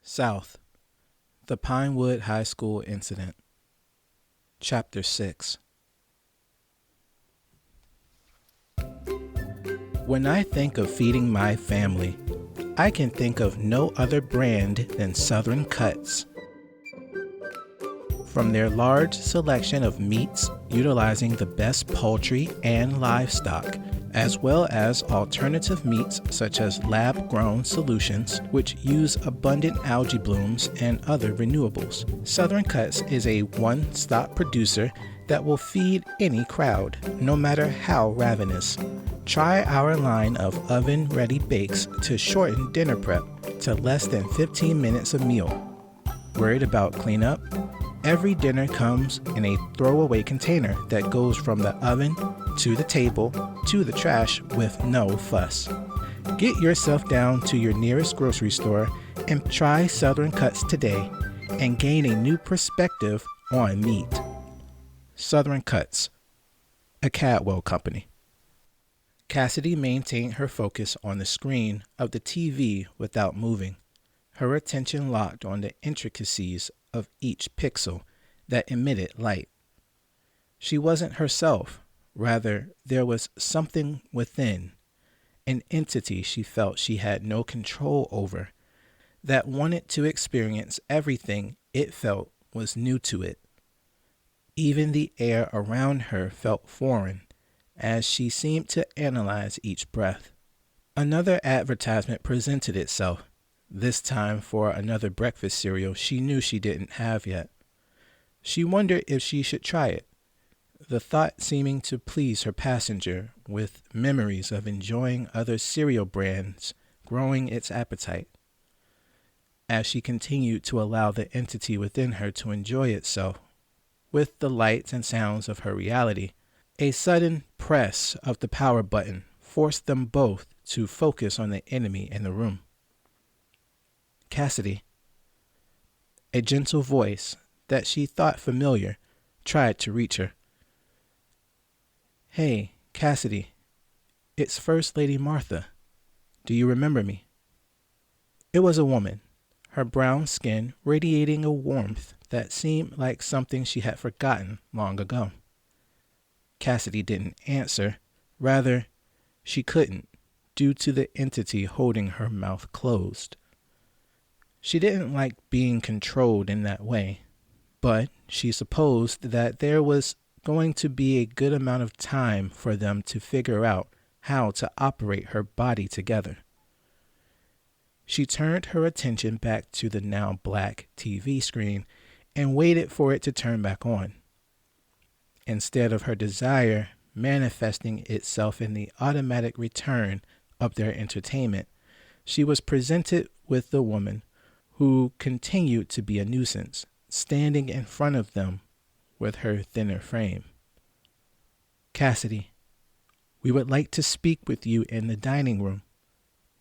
South, the Pinewood High School Incident. Chapter 6. When I think of feeding my family, I can think of no other brand than Southern Cuts. From their large selection of meats utilizing the best poultry and livestock, as well as alternative meats such as lab-grown solutions which use abundant algae blooms and other renewables. Southern Cuts is a one-stop producer that will feed any crowd, no matter how ravenous. Try our line of oven-ready bakes to shorten dinner prep to less than 15 minutes a meal. Worried about cleanup? Every dinner comes in a throwaway container that goes from the oven to the table to the trash with no fuss. Get yourself down to your nearest grocery store and try Southern Cuts today and gain a new perspective on meat. Southern Cuts, a Cadwell company. Cassidy maintained her focus on the screen of the TV without moving, her attention locked on the intricacies of each pixel that emitted light. She wasn't herself. Rather, there was something within, an entity she felt she had no control over, that wanted to experience everything it felt was new to it. Even the air around her felt foreign, as she seemed to analyze each breath. Another advertisement presented itself, this time for another breakfast cereal she knew she didn't have yet. She wondered if she should try it, the thought seeming to please her passenger with memories of enjoying other cereal brands growing its appetite. As she continued to allow the entity within her to enjoy itself, with the lights and sounds of her reality, a sudden press of the power button forced them both to focus on the enemy in the room. Cassidy. A gentle voice that she thought familiar tried to reach her. "Hey, Cassidy, it's First Lady Martha. Do you remember me?" It was a woman, her brown skin radiating a warmth that seemed like something she had forgotten long ago. Cassidy didn't answer. Rather, she couldn't, due to the entity holding her mouth closed. She didn't like being controlled in that way, but she supposed that there was going to be a good amount of time for them to figure out how to operate her body together. She turned her attention back to the now black TV screen and waited for it to turn back on. Instead of her desire manifesting itself in the automatic return of their entertainment, she was presented with the woman who continued to be a nuisance, standing in front of them with her thinner frame. "Cassidy, we would like to speak with you in the dining room."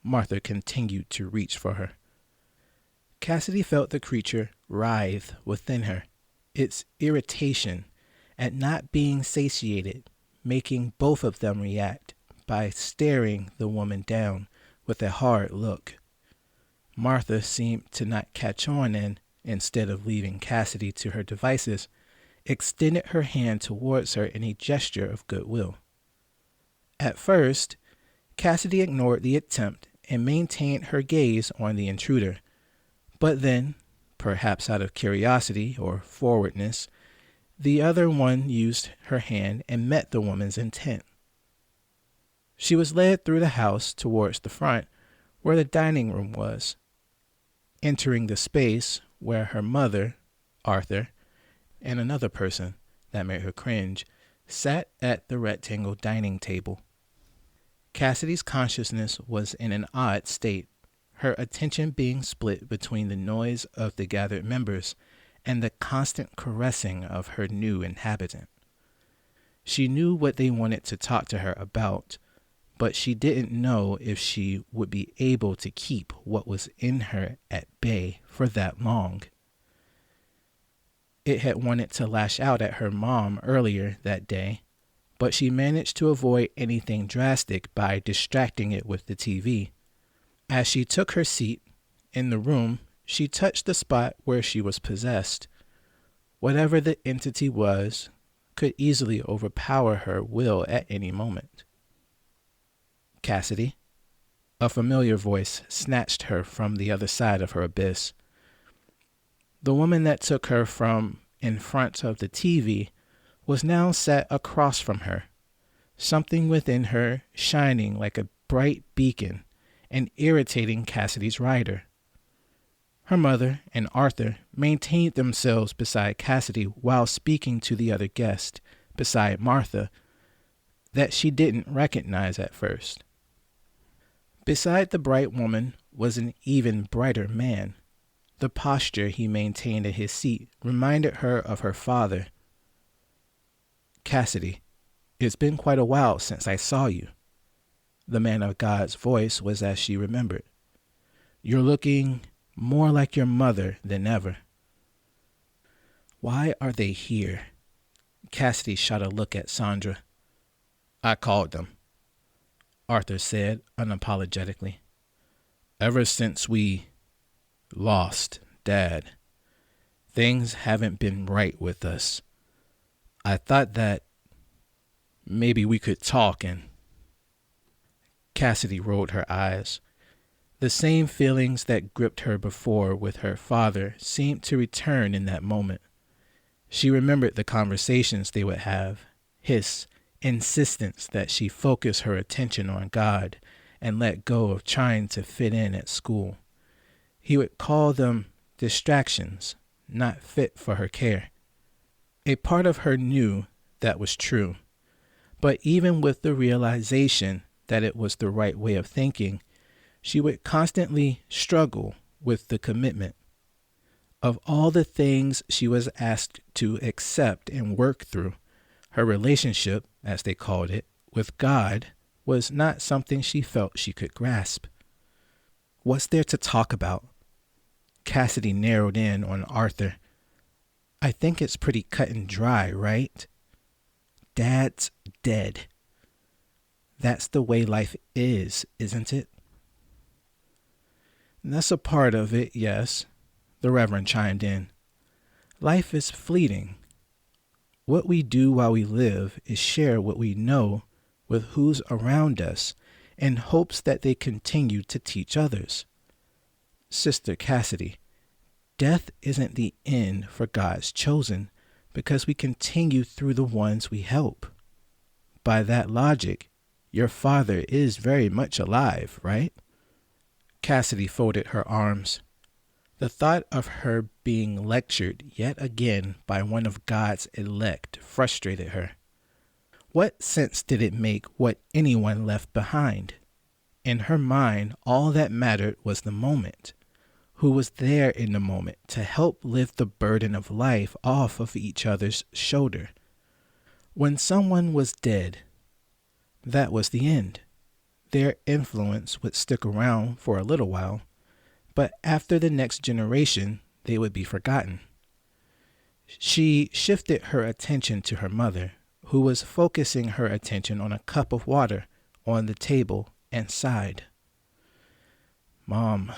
Martha continued to reach for her. Cassidy felt the creature writhe within her, its irritation at not being satiated, making both of them react by staring the woman down with a hard look. Martha seemed to not catch on and, instead of leaving Cassidy to her devices, extended her hand towards her in a gesture of goodwill. At first, Cassidy ignored the attempt and maintained her gaze on the intruder, but then, perhaps out of curiosity or forwardness, the other one used her hand and met the woman's intent. She was led through the house towards the front, where the dining room was, entering the space where her mother, Arthur, and another person that made her cringe, sat at the rectangle dining table. Cassidy's consciousness was in an odd state, her attention being split between the noise of the gathered members and the constant caressing of her new inhabitant. She knew what they wanted to talk to her about, but she didn't know if she would be able to keep what was in her at bay for that long. It had wanted to lash out at her mom earlier that day, but she managed to avoid anything drastic by distracting it with the TV. As she took her seat in the room She touched the spot where she was possessed. Whatever the entity was could easily overpower her will at any moment. Cassidy, a familiar voice snatched her from the other side of her abyss. The woman that took her from in front of the TV was now sat across from her, something within her shining like a bright beacon and irritating Cassidy's rider. Her mother and Arthur maintained themselves beside Cassidy while speaking to the other guest, beside Martha, that she didn't recognize at first. Beside the bright woman was an even brighter man. The posture he maintained at his seat reminded her of her father. Cassidy, it's been quite a while since I saw you. The man of God's voice was as she remembered. You're looking more like your mother than ever. Why are they here? Cassidy shot a look at Sandra. I called them, Arthur said unapologetically. Ever since we lost Dad, things haven't been right with us. I thought that maybe we could talk and... Cassidy rolled her eyes. The same feelings that gripped her before with her father seemed to return in that moment. She remembered the conversations they would have, his insistence that she focus her attention on God and let go of trying to fit in at school. He would call them distractions, not fit for her care. A part of her knew that was true, but even with the realization that it was the right way of thinking, she would constantly struggle with the commitment. Of all the things she was asked to accept and work through, her relationship, as they called it, with God was not something she felt she could grasp. What's there to talk about? Cassidy narrowed in on Arthur. I think it's pretty cut and dry, right? Dad's dead. That's the way life is, isn't it? That's a part of it, yes, the Reverend chimed in. Life is fleeting. What we do while we live is share what we know with who's around us in hopes that they continue to teach others. Sister Cassidy, death isn't the end for God's chosen because we continue through the ones we help. By that logic, your father is very much alive, right? Cassidy folded her arms. The thought of her being lectured yet again by one of God's elect frustrated her. What sense did it make what anyone left behind? In her mind, all that mattered was the moment. Who was there in the moment to help lift the burden of life off of each other's shoulder? When someone was dead, that was the end. Their influence would stick around for a little while, but after the next generation, they would be forgotten. She shifted her attention to her mother, who was focusing her attention on a cup of water on the table and sighed. Mom,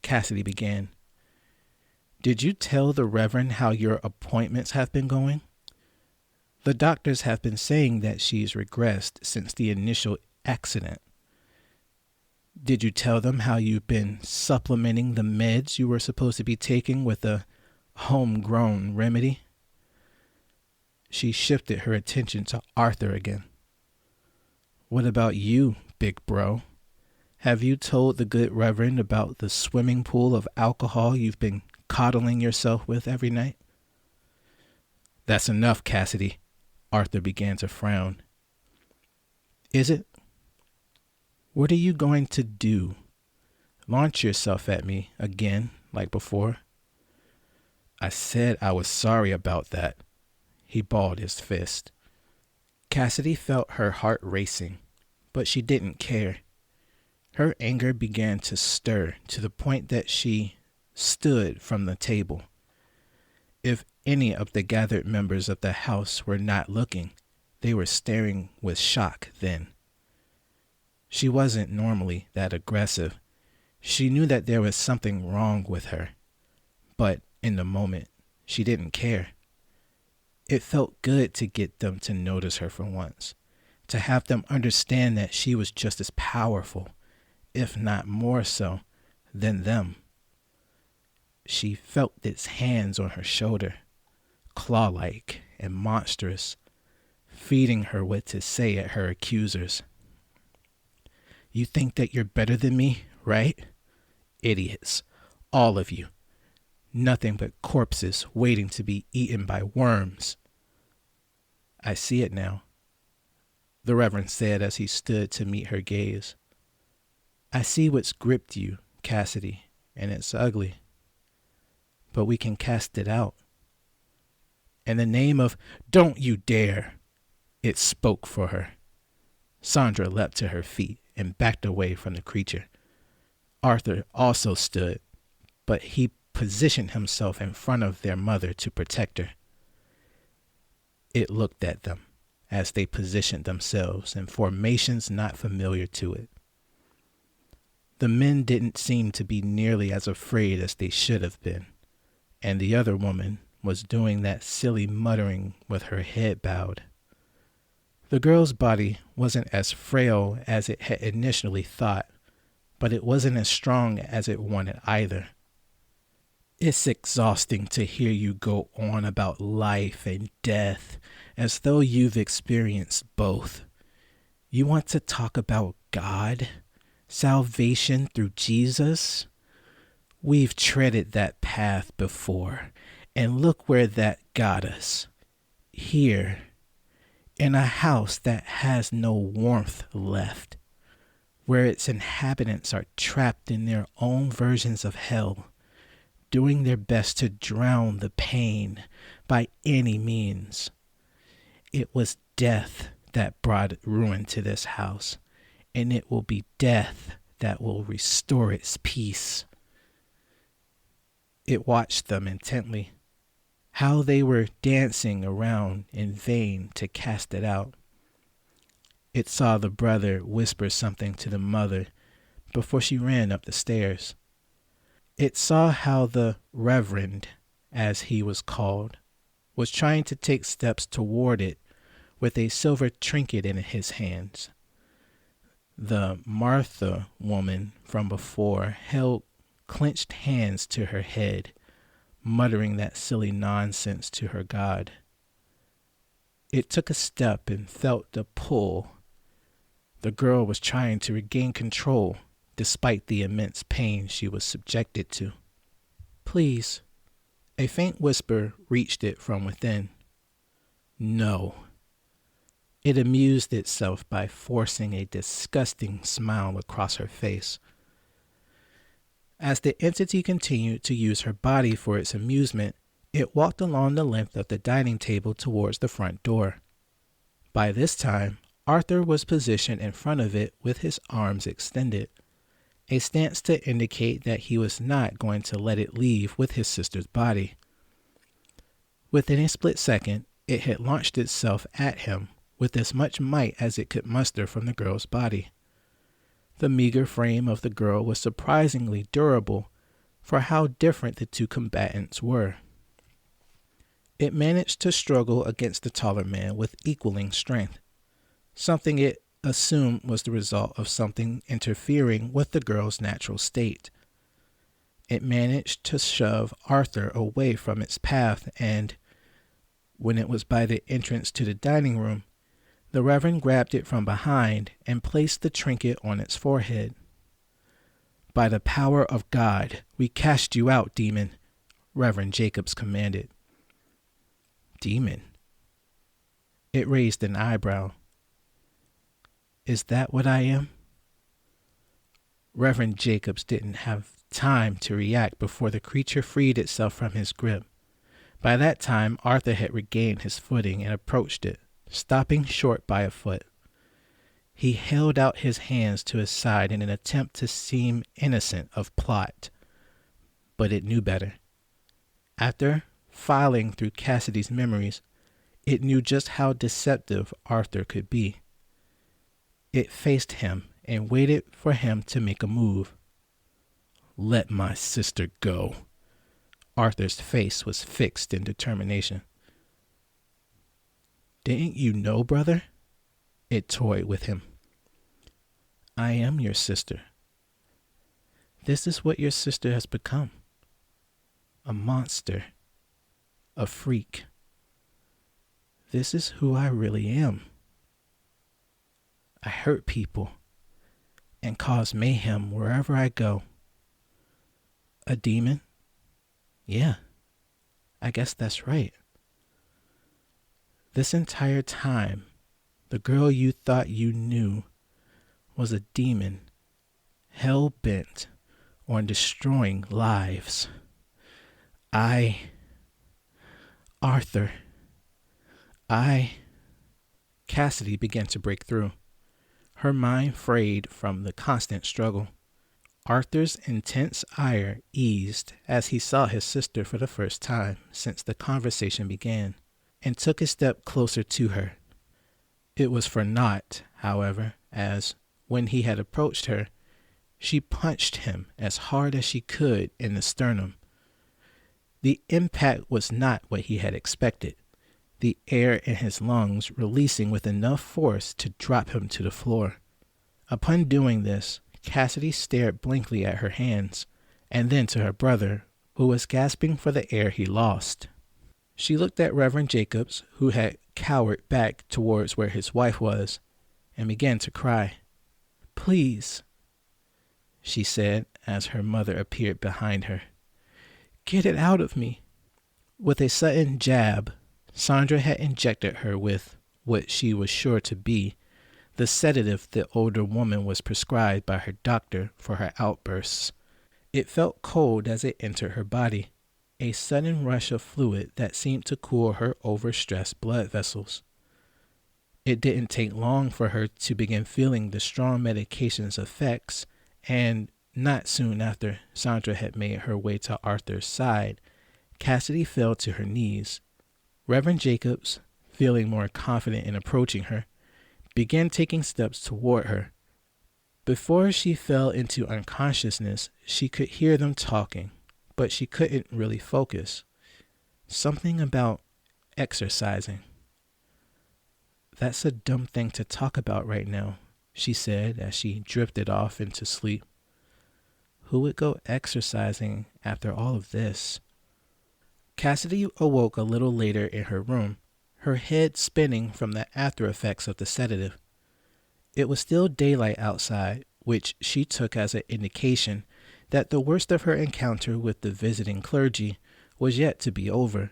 Cassidy began, did you tell the Reverend how your appointments have been going? The doctors have been saying that she's regressed since the initial accident. Did you tell them how you've been supplementing the meds you were supposed to be taking with a homegrown remedy? She shifted her attention to Arthur again. What about you, big bro? Have you told the good Reverend about the swimming pool of alcohol you've been coddling yourself with every night? That's enough, Cassidy. Arthur began to frown. Is it? What are you going to do? Launch yourself at me again, like before? I said I was sorry about that. He balled his fist. Cassidy felt her heart racing, but she didn't care. Her anger began to stir to the point that she stood from the table. If any of the gathered members of the house were not looking, they were staring with shock then. She wasn't normally that aggressive. She knew that there was something wrong with her, but in the moment, she didn't care. It felt good to get them to notice her for once, to have them understand that she was just as powerful, if not more so, than them. She felt its hands on her shoulder, claw-like and monstrous, feeding her what to say at her accusers. You think that you're better than me, right? Idiots. All of you. Nothing but corpses waiting to be eaten by worms. I see it now, the Reverend said as he stood to meet her gaze. I see what's gripped you, Cassidy, and it's ugly. But we can cast it out. In the name of, don't you dare! It spoke for her. Sandra leapt to her feet and backed away from the creature. Arthur also stood, but he positioned himself in front of their mother to protect her. It looked at them as they positioned themselves in formations not familiar to it. The men didn't seem to be nearly as afraid as they should have been, and the other woman was doing that silly muttering with her head bowed. The girl's body wasn't as frail as it had initially thought, but it wasn't as strong as it wanted either. It's exhausting to hear you go on about life and death as though you've experienced both. You want to talk about God, salvation through Jesus? We've treaded that path before, and look where that got us. Here, in a house that has no warmth left, where its inhabitants are trapped in their own versions of hell, doing their best to drown the pain by any means. It was death that brought ruin to this house, and it will be death that will restore its peace. It watched them intently, how they were dancing around in vain to cast it out. It saw the brother whisper something to the mother before she ran up the stairs. It saw how the Reverend, as he was called, was trying to take steps toward it with a silver trinket in his hands. The Martha woman from before held clenched hands to her head, muttering that silly nonsense to her God. It took a step and felt the pull. The girl was trying to regain control despite the immense pain she was subjected to. Please. A faint whisper reached it from within. No. It amused itself by forcing a disgusting smile across her face. As the entity continued to use her body for its amusement, it walked along the length of the dining table towards the front door. By this time, Arthur was positioned in front of it with his arms extended, a stance to indicate that he was not going to let it leave with his sister's body. Within a split second, it had launched itself at him with as much might as it could muster from the girl's body. The meager frame of the girl was surprisingly durable for how different the two combatants were. It managed to struggle against the taller man with equaling strength, something it assumed was the result of something interfering with the girl's natural state. It managed to shove Arthur away from its path, and when it was by the entrance to the dining room, the Reverend grabbed it from behind and placed the trinket on its forehead. By the power of God, we cast you out, demon, Reverend Jacobs commanded. Demon? It raised an eyebrow. Is that what I am? Reverend Jacobs didn't have time to react before the creature freed itself from his grip. By that time, Arthur had regained his footing and approached it, stopping short by a foot. He held out his hands to his side in an attempt to seem innocent of plot, but it knew better. After filing through Cassidy's memories, it knew just how deceptive Arthur could be. It faced him and waited for him to make a move. Let my sister go. Arthur's face was fixed in determination. Didn't you know, brother? It toyed with him. I am your sister. This is what your sister has become. A monster. A freak. This is who I really am. I hurt people and cause mayhem wherever I go. A demon? Yeah, I guess that's right. This entire time, the girl you thought you knew was a demon, hell-bent on destroying lives. Arthur, Cassidy began to break through. Her mind frayed from the constant struggle. Arthur's intense ire eased as he saw his sister for the first time since the conversation began, and took a step closer to her. It was for naught, however, as, when he had approached her, she punched him as hard as she could in the sternum. The impact was not what he had expected, the air in his lungs releasing with enough force to drop him to the floor. Upon doing this, Cassidy stared blankly at her hands, and then to her brother, who was gasping for the air he lost. She looked at Reverend Jacobs, who had cowered back towards where his wife was, and began to cry. Please, she said as her mother appeared behind her. Get it out of me. With a sudden jab, Sandra had injected her with what she was sure to be the sedative the older woman was prescribed by her doctor for her outbursts. It felt cold as it entered her body, a sudden rush of fluid that seemed to cool her overstressed blood vessels. It didn't take long for her to begin feeling the strong medication's effects, and not soon after Sandra had made her way to Arthur's side, Cassidy fell to her knees. Reverend Jacobs, feeling more confident in approaching her, began taking steps toward her. Before she fell into unconsciousness, she could hear them talking, but she couldn't really focus. Something about exercising. That's a dumb thing to talk about right now, she said as she drifted off into sleep. Who would go exercising after all of this? Cassidy awoke a little later in her room, her head spinning from the after effects of the sedative. It was still daylight outside, which she took as an indication that the worst of her encounter with the visiting clergy was yet to be over.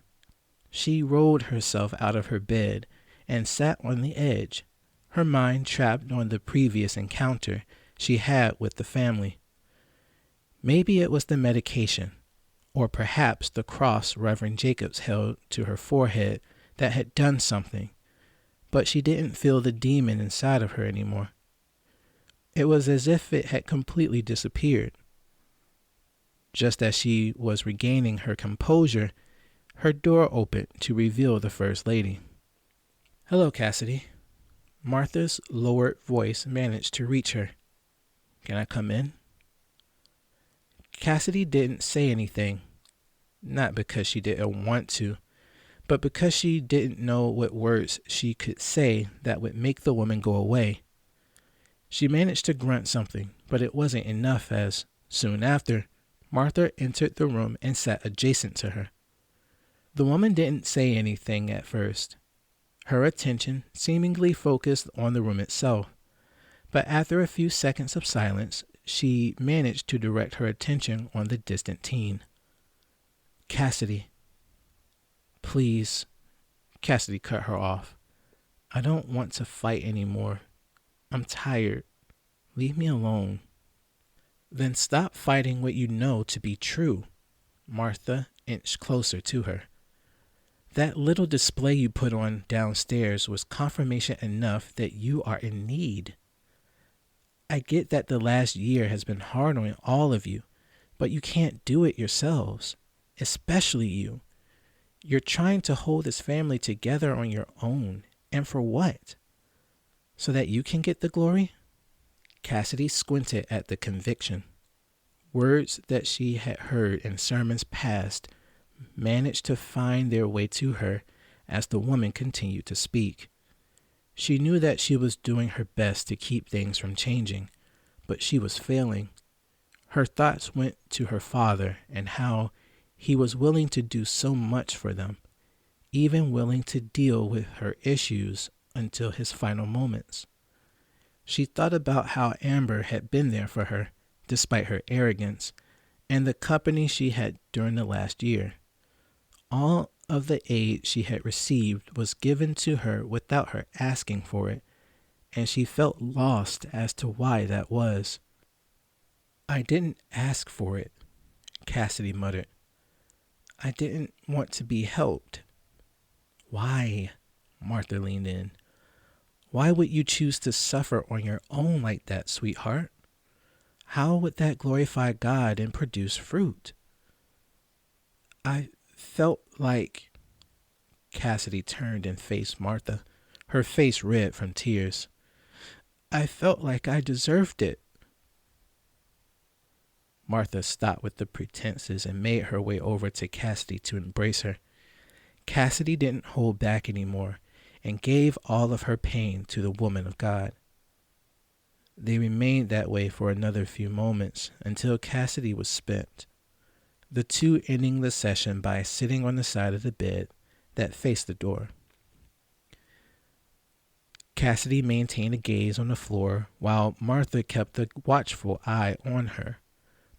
She rolled herself out of her bed and sat on the edge, her mind trapped on the previous encounter she had with the family. Maybe it was the medication, or perhaps the cross Reverend Jacobs held to her forehead that had done something, but she didn't feel the demon inside of her anymore. It was as if it had completely disappeared. Just as she was regaining her composure, her door opened to reveal the First Lady. Hello, Cassidy. Martha's lowered voice managed to reach her. Can I come in? Cassidy didn't say anything, not because she didn't want to, but because she didn't know what words she could say that would make the woman go away. She managed to grunt something, but it wasn't enough as, soon after, Martha entered the room and sat adjacent to her. The woman didn't say anything at first, her attention seemingly focused on the room itself, but after a few seconds of silence, she managed to direct her attention on the distant teen. Cassidy. Please. Cassidy cut her off. I don't want to fight anymore. I'm tired. Leave me alone. Then stop fighting what you know to be true. Martha inched closer to her. That little display you put on downstairs was confirmation enough that you are in need. I get that the last year has been hard on all of you, but you can't do it yourselves, especially you. You're trying to hold this family together on your own, and for what? So that you can get the glory? Cassidy squinted at the conviction. Words that she had heard in sermons past managed to find their way to her as the woman continued to speak. She knew that she was doing her best to keep things from changing, but she was failing. Her thoughts went to her father and how he was willing to do so much for them, even willing to deal with her issues until his final moments. She thought about how Amber had been there for her, despite her arrogance, and the company she had during the last year. All of the aid she had received was given to her without her asking for it, and she felt lost as to why that was. "I didn't ask for it," Cassidy muttered. "I didn't want to be helped." "Why?" Martha leaned in. "Why would you choose to suffer on your own like that, sweetheart? How would that glorify God and produce fruit?" "I felt like..." Cassidy turned and faced Martha, her face red from tears. "I felt like I deserved it." Martha stopped with the pretenses and made her way over to Cassidy to embrace her. Cassidy didn't hold back anymore and gave all of her pain to the woman of God. They remained that way for another few moments until Cassidy was spent, the two ending the session by sitting on the side of the bed that faced the door. Cassidy maintained a gaze on the floor while Martha kept a watchful eye on her,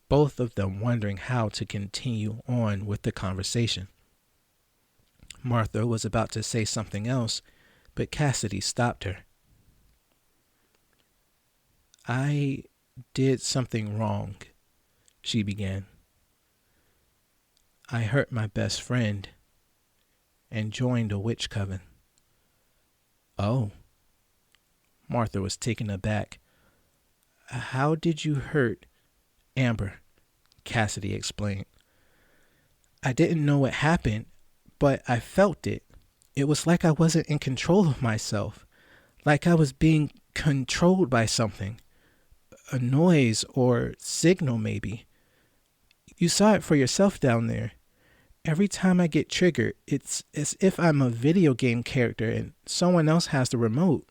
both of them wondering how to continue on with the conversation. Martha was about to say something else, but Cassidy stopped her. "I did something wrong," she began. "I hurt my best friend and joined a witch coven." "Oh." Martha was taken aback. "How did you hurt Amber?" Cassidy explained. "I didn't know what happened, but I felt it. It was like I wasn't in control of myself, like I was being controlled by something. A noise or signal, maybe. You saw it for yourself down there. Every time I get triggered, it's as if I'm a video game character and someone else has the remote."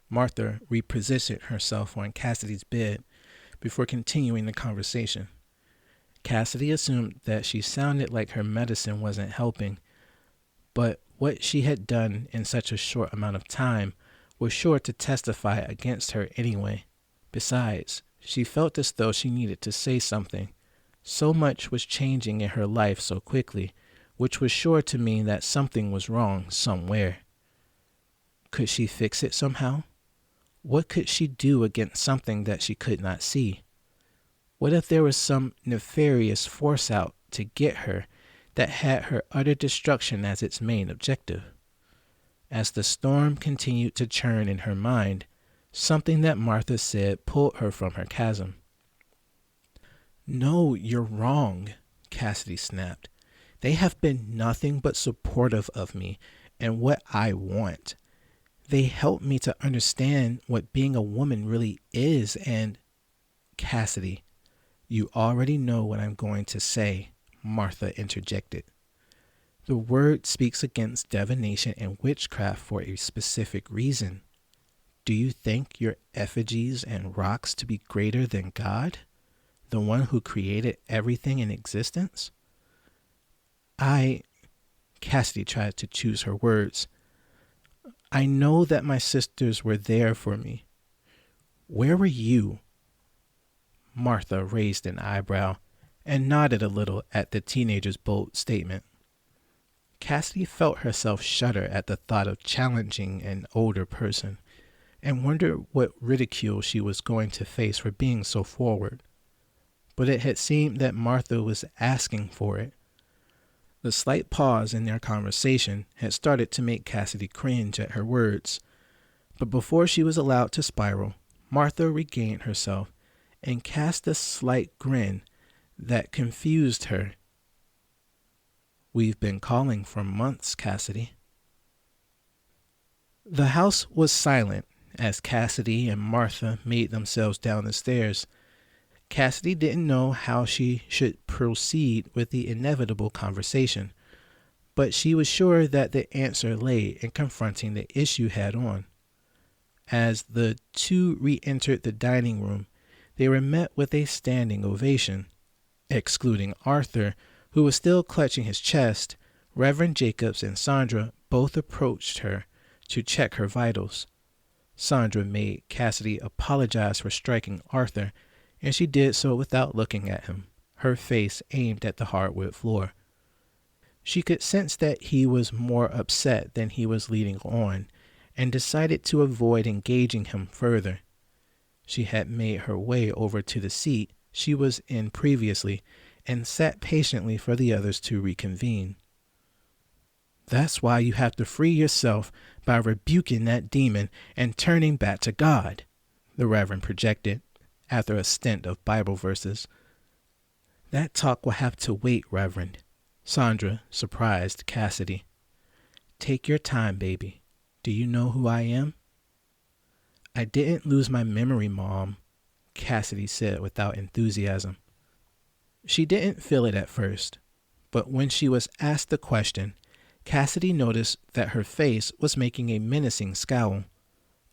Martha repositioned herself on Cassidy's bed before continuing the conversation. Cassidy assumed that she sounded like her medicine wasn't helping, but what she had done in such a short amount of time was sure to testify against her anyway. Besides, she felt as though she needed to say something. So much was changing in her life so quickly, which was sure to mean that something was wrong somewhere. Could she fix it somehow? What could she do against something that she could not see? What if there was some nefarious force out to get her that had her utter destruction as its main objective? As the storm continued to churn in her mind, something that Martha said pulled her from her chasm. "No, you're wrong," Cassidy snapped. "They have been nothing but supportive of me and what I want. They help me to understand what being a woman really is and..." "Cassidy, you already know what I'm going to say," Martha interjected. "The word speaks against divination and witchcraft for a specific reason. Do you think your effigies and rocks to be greater than God, the one who created everything in existence?" Cassidy tried to choose her words. "I know that my sisters were there for me. Where were you?" Martha raised an eyebrow and nodded a little at the teenager's bold statement. Cassidy felt herself shudder at the thought of challenging an older person and wondered what ridicule she was going to face for being so forward. But it had seemed that Martha was asking for it. The slight pause in their conversation had started to make Cassidy cringe at her words, but before she was allowed to spiral, Martha regained herself and cast a slight grin that confused her. "We've been calling for months, Cassidy." The house was silent as Cassidy and Martha made themselves down the stairs. Cassidy didn't know how she should proceed with the inevitable conversation, but she was sure that the answer lay in confronting the issue head on. As the two re-entered the dining room, they were met with a standing ovation. Excluding Arthur, who was still clutching his chest, Reverend Jacobs and Sandra both approached her to check her vitals. Sandra made Cassidy apologize for striking Arthur, and she did so without looking at him, her face aimed at the hardwood floor. She could sense that he was more upset than he was leading on, and decided to avoid engaging him further. She had made her way over to the seat she was in previously and sat patiently for the others to reconvene. "That's why you have to free yourself by rebuking that demon and turning back to God," the Reverend projected, after a stint of Bible verses. "That talk will have to wait, Reverend," Sandra surprised Cassidy. "Take your time, baby. Do you know who I am?" "I didn't lose my memory, Mom," Cassidy said without enthusiasm. She didn't feel it at first, but when she was asked the question, Cassidy noticed that her face was making a menacing scowl.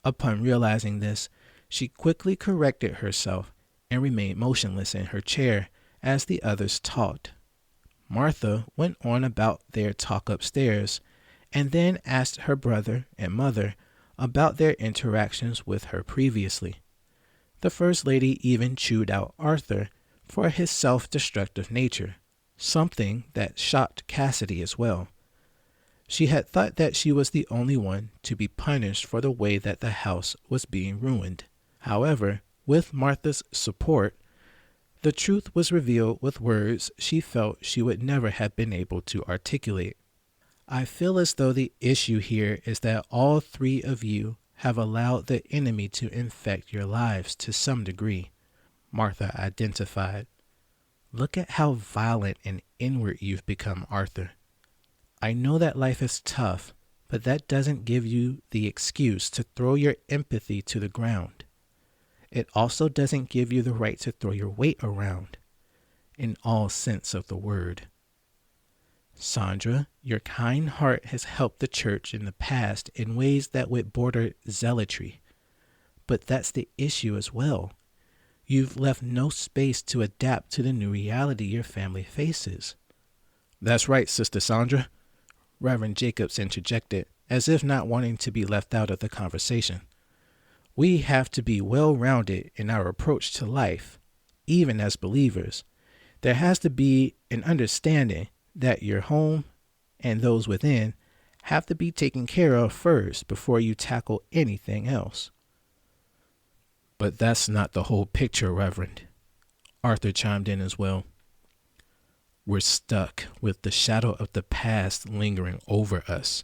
Upon realizing this, she quickly corrected herself and remained motionless in her chair as the others talked. Martha went on about their talk upstairs, and then asked her brother and mother about their interactions with her previously. The First Lady even chewed out Arthur for his self-destructive nature, something that shocked Cassidy as well. She had thought that she was the only one to be punished for the way that the house was being ruined. However, with Martha's support, the truth was revealed with words she felt she would never have been able to articulate. "I feel as though the issue here is that all three of you have allowed the enemy to infect your lives to some degree," Martha identified. "Look at how violent and inward you've become, Arthur. I know that life is tough, but that doesn't give you the excuse to throw your empathy to the ground. It also doesn't give you the right to throw your weight around, in all sense of the word. Sandra, your kind heart has helped the church in the past in ways that would border zealotry. But that's the issue as well. You've left no space to adapt to the new reality your family faces." "That's right, Sister Sandra," Reverend Jacobs interjected, as if not wanting to be left out of the conversation. "We have to be well-rounded in our approach to life, even as believers. There has to be an understanding that your home and those within have to be taken care of first before you tackle anything else." "But that's not the whole picture, Reverend," Arthur chimed in as well. "We're stuck with the shadow of the past lingering over us.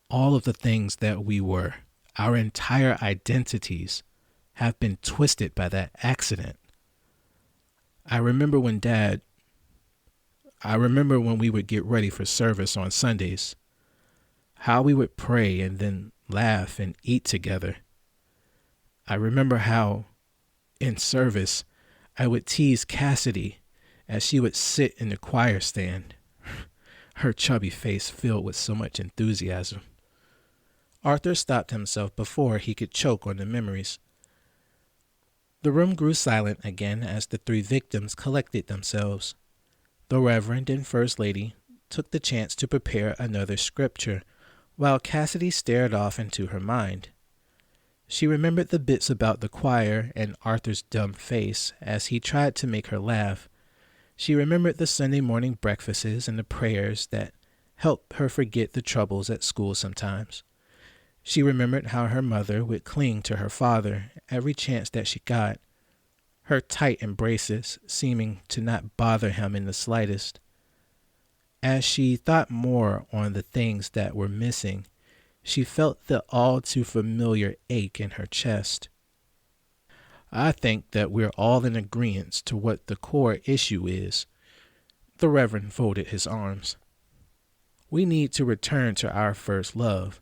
All of the things that we were, our entire identities, have been twisted by that accident. I remember when we would get ready for service on Sundays, how we would pray and then laugh and eat together. I remember how, in service, I would tease Cassidy as she would sit in the choir stand, her chubby face filled with so much enthusiasm." Arthur stopped himself before he could choke on the memories. The room grew silent again as the three victims collected themselves. The Reverend and First Lady took the chance to prepare another scripture, while Cassidy stared off into her mind. She remembered the bits about the choir and Arthur's dumb face as he tried to make her laugh. She remembered the Sunday morning breakfasts and the prayers that helped her forget the troubles at school sometimes. She remembered how her mother would cling to her father every chance that she got, her tight embraces seeming to not bother him in the slightest. As she thought more on the things that were missing, she felt the all too familiar ache in her chest. "I think that we're all in agreement to what the core issue is." The Reverend folded his arms. "We need to return to our first love.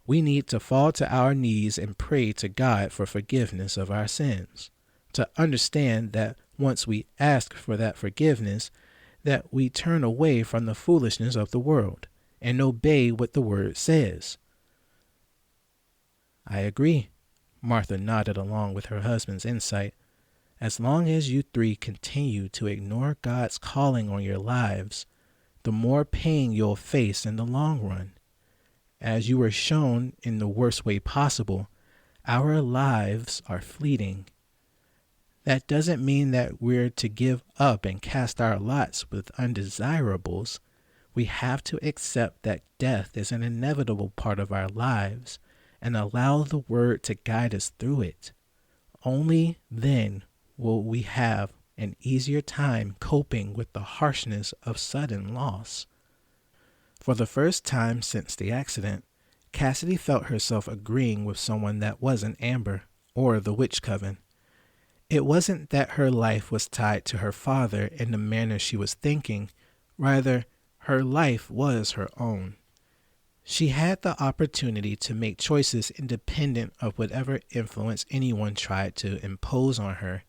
We need to fall to our knees and pray to God for forgiveness of our sins. to understand that once we ask for that forgiveness, that we turn away from the foolishness of the world and obey what the word says. I agree. Martha nodded along with her husband's insight. As long as you three continue to ignore God's calling on your lives, the more pain you'll face in the long run. As you were shown in the worst way possible, our lives are fleeting. That doesn't mean that we're to give up and cast our lots with undesirables. We have to accept that death is an inevitable part of our lives and allow the word to guide us through it. Only then will we have an easier time coping with the harshness of sudden loss. For the first time since the accident, Cassidy felt herself agreeing with someone that wasn't Amber or the witch coven. It wasn't that her life was tied to her father in the manner she was thinking. Rather, her life was her own. She had the opportunity to make choices independent of whatever influence anyone tried to impose on her.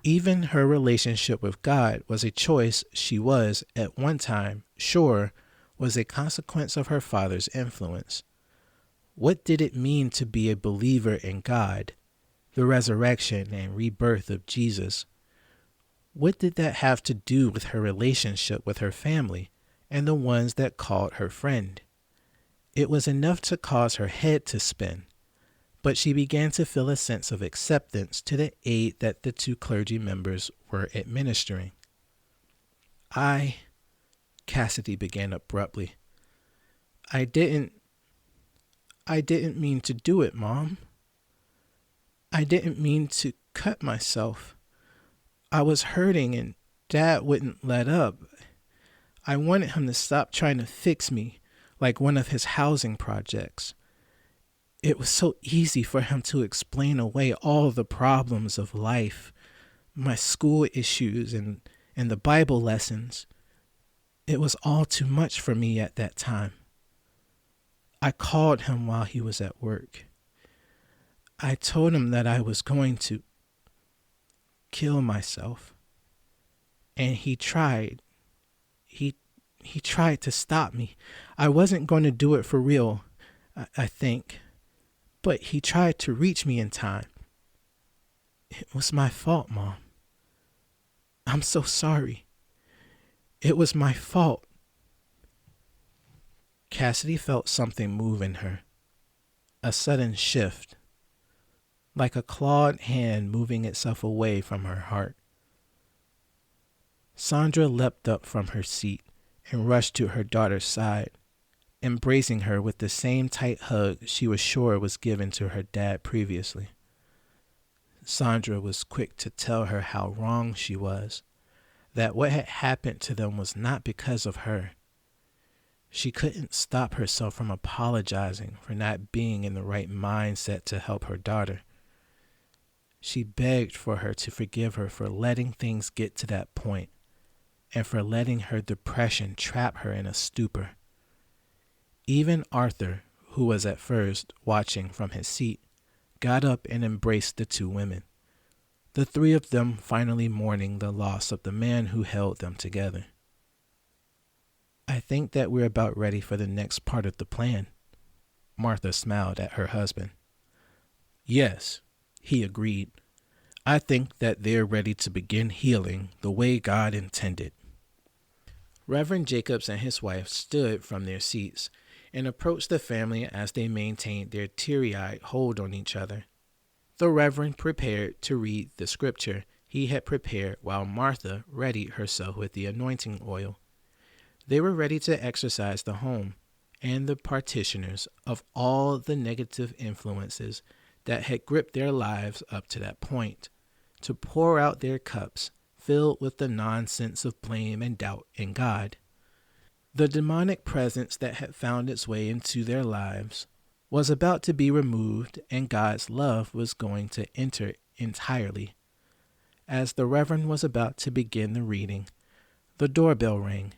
Even her relationship with God was a choice she was, at one time, sure was a consequence of her father's influence. What did it mean to be a believer in God, the resurrection and rebirth of Jesus? What did that have to do with her relationship with her family and the ones that called her friend? It was enough to cause her head to spin, but she began to feel a sense of acceptance to the aid that the two clergy members were administering. Cassidy began abruptly. I didn't mean to do it, Mom. I didn't mean to cut myself. I was hurting and Dad wouldn't let up. I wanted him to stop trying to fix me like one of his housing projects. It was so easy for him to explain away all the problems of life, my school issues and the Bible lessons. It was all too much for me at that time. I called him while he was at work. I told him that I was going to kill myself. And he tried. He tried to stop me. I wasn't going to do it for real, I think. But he tried to reach me in time. It was my fault, Mom. I'm so sorry. It was my fault. Cassidy felt something move in her. A sudden shift. Like a clawed hand moving itself away from her heart. Sandra leapt up from her seat and rushed to her daughter's side, embracing her with the same tight hug she was sure was given to her dad previously. Sandra was quick to tell her how wrong she was, that what had happened to them was not because of her. She couldn't stop herself from apologizing for not being in the right mindset to help her daughter. She begged for her to forgive her for letting things get to that point and for letting her depression trap her in a stupor. Even Arthur, who was at first watching from his seat, got up and embraced the two women, the three of them finally mourning the loss of the man who held them together. I think that we're about ready for the next part of the plan. Martha smiled at her husband. Yes, he agreed. I think that they're ready to begin healing the way God intended. Reverend Jacobs and his wife stood from their seats and approached the family as they maintained their teary-eyed hold on each other. The Reverend prepared to read the scripture he had prepared while Martha readied herself with the anointing oil. They were ready to exorcise the home and the parishioners of all the negative influences that had gripped their lives up to that point, to pour out their cups filled with the nonsense of blame and doubt in God. The demonic presence that had found its way into their lives was about to be removed, and God's love was going to enter entirely. As the Reverend was about to begin the reading, the doorbell rang.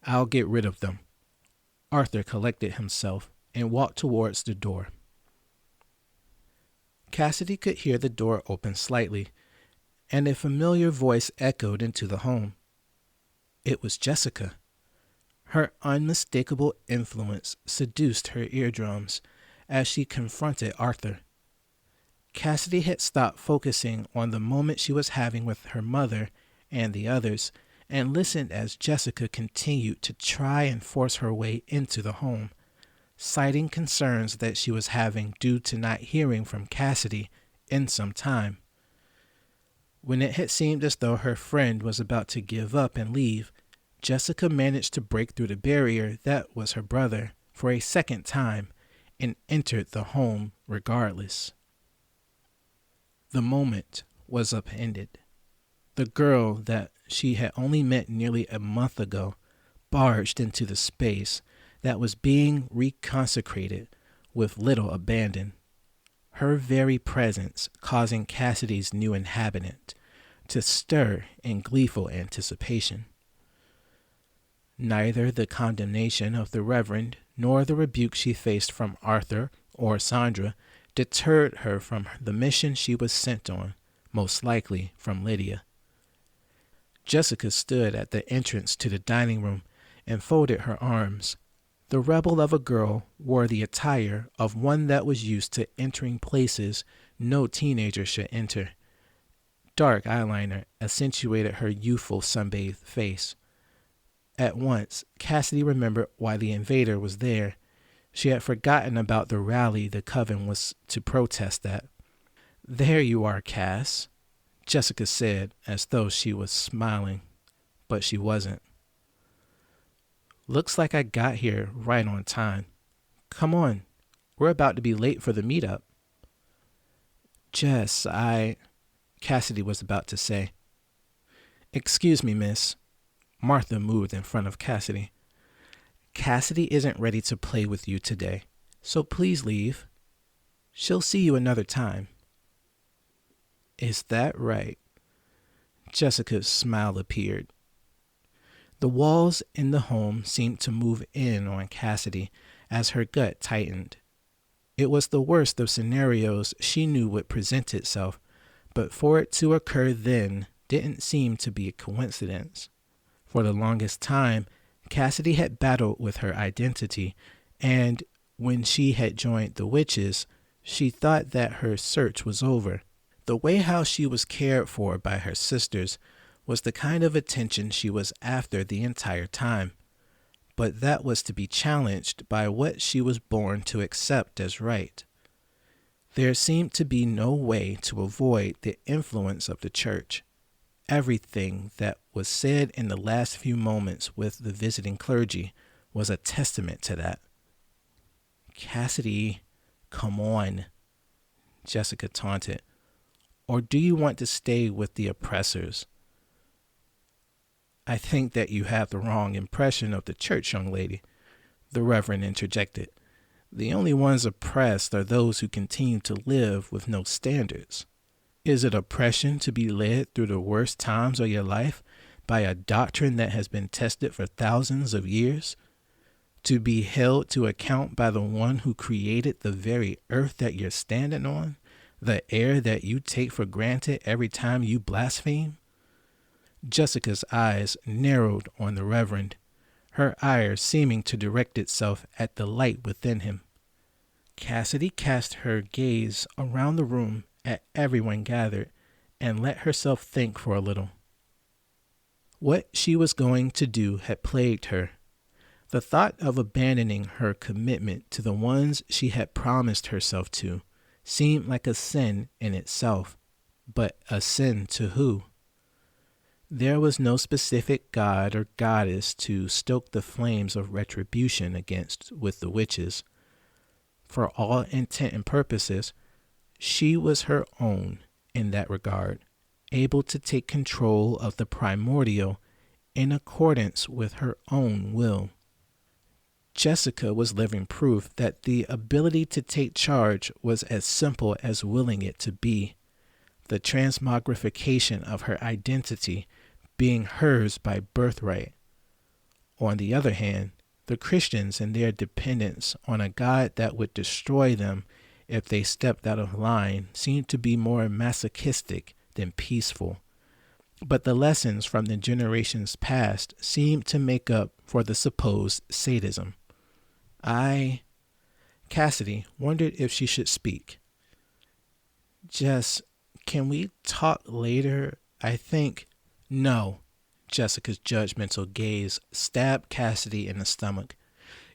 I'll get rid of them. Arthur collected himself and walked towards the door. Cassidy could hear the door open slightly, and a familiar voice echoed into the home. It was Jessica. Her unmistakable influence seduced her eardrums as she confronted Arthur. Cassidy had stopped focusing on the moment she was having with her mother and the others and listened as Jessica continued to try and force her way into the home, citing concerns that she was having due to not hearing from Cassidy in some time. When it had seemed as though her friend was about to give up and leave, Jessica managed to break through the barrier that was her brother for a second time and entered the home regardless. The moment was upended. The girl that she had only met nearly a month ago barged into the space that was being reconsecrated with little abandon, her very presence causing Cassidy's new inhabitant to stir in gleeful anticipation. Neither the condemnation of the Reverend nor the rebuke she faced from Arthur or Sandra deterred her from the mission she was sent on, most likely from Lydia. Jessica stood at the entrance to the dining room and folded her arms. The rebel of a girl wore the attire of one that was used to entering places no teenager should enter. Dark eyeliner accentuated her youthful sunbathed face. At once, Cassidy remembered why the invader was there. She had forgotten about the rally the coven was to protest at. "There you are, Cass," Jessica said as though she was smiling, but she wasn't. "Looks like I got here right on time. Come on, we're about to be late for the meetup." "Jess, Cassidy was about to say. "Excuse me, miss." Martha moved in front of Cassidy. "Cassidy isn't ready to play with you today, so please leave. She'll see you another time." "Is that right?" Jessica's smile appeared. The walls in the home seemed to move in on Cassidy as her gut tightened. It was the worst of scenarios she knew would present itself, but for it to occur then didn't seem to be a coincidence. For the longest time, Cassidy had battled with her identity, and when she had joined the witches, she thought that her search was over. The way how she was cared for by her sisters was the kind of attention she was after the entire time, but that was to be challenged by what she was born to accept as right. There seemed to be no way to avoid the influence of the church. Everything that was said in the last few moments with the visiting clergy was a testament to that. "Cassidy, come on," Jessica taunted. "Or do you want to stay with the oppressors?" "I think that you have the wrong impression of the church, young lady," the Reverend interjected. "The only ones oppressed are those who continue to live with no standards. Is it oppression to be led through the worst times of your life by a doctrine that has been tested for thousands of years? To be held to account by the one who created the very earth that you're standing on? The air that you take for granted every time you blaspheme?" Jessica's eyes narrowed on the Reverend, her ire seeming to direct itself at the light within him. Cassidy cast her gaze around the room at everyone gathered and let herself think for a little. What she was going to do had plagued her. The thought of abandoning her commitment to the ones she had promised herself to seemed like a sin in itself, but a sin to who? There was no specific god or goddess to stoke the flames of retribution against with the witches. For all intent and purposes, she was her own in that regard, able to take control of the primordial in accordance with her own will. Jessica was living proof that the ability to take charge was as simple as willing it to be, the transmogrification of her identity being hers by birthright. On the other hand, the Christians and their dependence on a God that would destroy them if they stepped out of line, seemed to be more masochistic than peaceful. But the lessons from the generations past seemed to make up for the supposed sadism. Cassidy wondered if she should speak. Jess, can we talk later? I think. No. Jessica's judgmental gaze stabbed Cassidy in the stomach.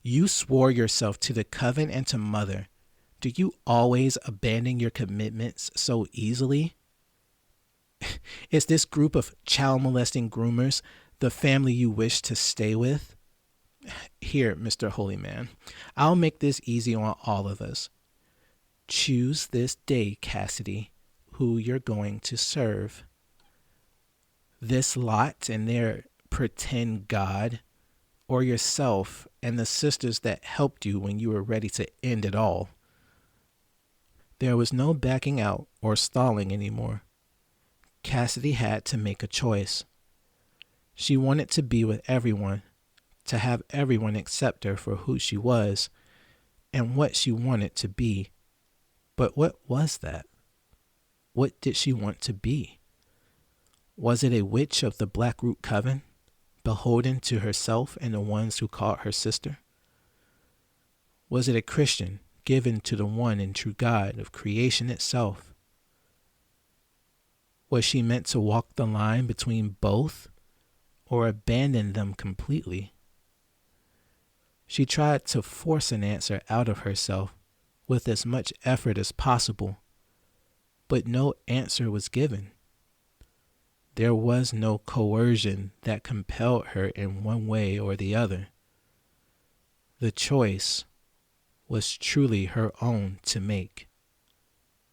You swore yourself to the coven and to Mother. Do you always abandon your commitments so easily? Is this group of child molesting groomers the family you wish to stay with? Here, Mr. Holy Man, I'll make this easy on all of us. Choose this day, Cassidy, who you're going to serve. This lot and their pretend God, or yourself and the sisters that helped you when you were ready to end it all. There was no backing out or stalling anymore. Cassidy had to make a choice. She wanted to be with everyone, to have everyone accept her for who she was and what she wanted to be. But what was that? What did she want to be? Was it a witch of the Blackroot Coven, beholden to herself and the ones who called her sister? Was it a Christian given to the one and true God of creation itself? Was she meant to walk the line between both or abandon them completely? She tried to force an answer out of herself with as much effort as possible, but no answer was given. There was no coercion that compelled her in one way or the other. The choice was truly her own to make.